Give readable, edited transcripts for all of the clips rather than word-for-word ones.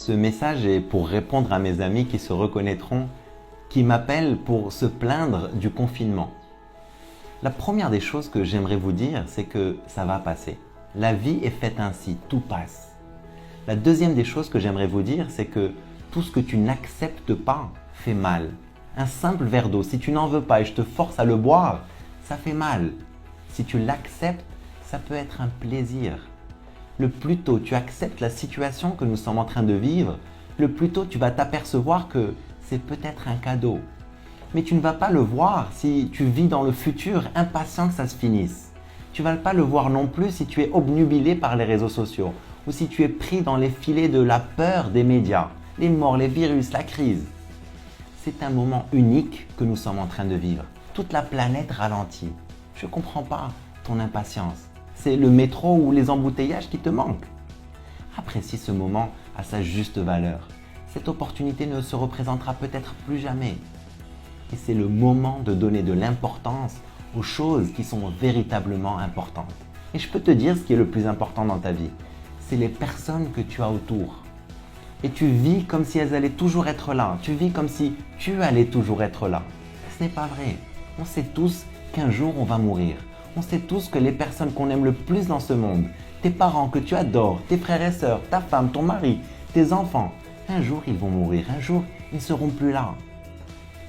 Ce message est pour répondre à mes amis qui se reconnaîtront, qui m'appellent pour se plaindre du confinement. La première des choses que j'aimerais vous dire, c'est que ça va passer. La vie est faite ainsi, tout passe. La deuxième des choses que j'aimerais vous dire, c'est que tout ce que tu n'acceptes pas fait mal. Un simple verre d'eau, si tu n'en veux pas et je te force à le boire, ça fait mal. Si tu l'acceptes, ça peut être un plaisir. Le plus tôt tu acceptes la situation que nous sommes en train de vivre, le plus tôt tu vas t'apercevoir que c'est peut-être un cadeau. Mais tu ne vas pas le voir si tu vis dans le futur impatient que ça se finisse. Tu ne vas pas le voir non plus si tu es obnubilé par les réseaux sociaux ou si tu es pris dans les filets de la peur des médias, les morts, les virus, la crise. C'est un moment unique que nous sommes en train de vivre. Toute la planète ralentit. Je ne comprends pas ton impatience. C'est le métro ou les embouteillages qui te manquent. Apprécie ce moment à sa juste valeur. Cette opportunité ne se représentera peut-être plus jamais. Et c'est le moment de donner de l'importance aux choses qui sont véritablement importantes. Et je peux te dire ce qui est le plus important dans ta vie. C'est les personnes que tu as autour. Et tu vis comme si elles allaient toujours être là. Tu vis comme si tu allais toujours être là. Ce n'est pas vrai. On sait tous qu'un jour on va mourir. On sait tous que les personnes qu'on aime le plus dans ce monde, tes parents que tu adores, tes frères et sœurs, ta femme, ton mari, tes enfants, un jour ils vont mourir, un jour ils ne seront plus là.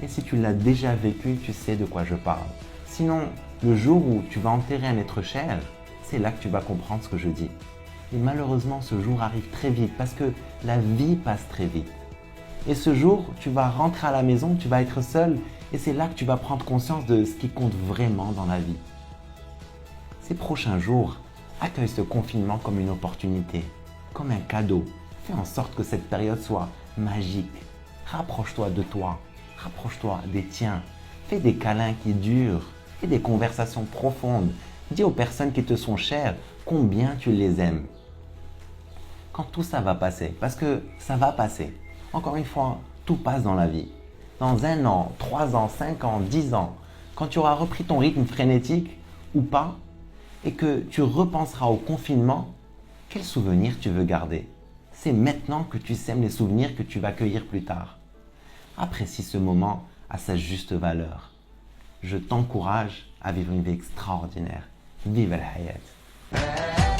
Et si tu l'as déjà vécu, tu sais de quoi je parle. Sinon, le jour où tu vas enterrer un être cher, c'est là que tu vas comprendre ce que je dis. Et malheureusement, ce jour arrive très vite parce que la vie passe très vite. Et ce jour, tu vas rentrer à la maison, tu vas être seul et c'est là que tu vas prendre conscience de ce qui compte vraiment dans la vie. Ces prochains jours, accueille ce confinement comme une opportunité, comme un cadeau. Fais en sorte que cette période soit magique. Rapproche-toi de toi, rapproche-toi des tiens. Fais des câlins qui durent, fais des conversations profondes. Dis aux personnes qui te sont chères combien tu les aimes. Quand tout ça va passer, parce que ça va passer. Encore une fois, tout passe dans la vie. Dans 1 an, 3 ans, 5 ans, 10 ans, quand tu auras repris ton rythme frénétique ou pas, et que tu repenseras au confinement, quels souvenirs tu veux garder? C'est maintenant que tu sèmes les souvenirs que tu vas cueillir plus tard. Apprécie ce moment à sa juste valeur. Je t'encourage à vivre une vie extraordinaire. Vive la hayat!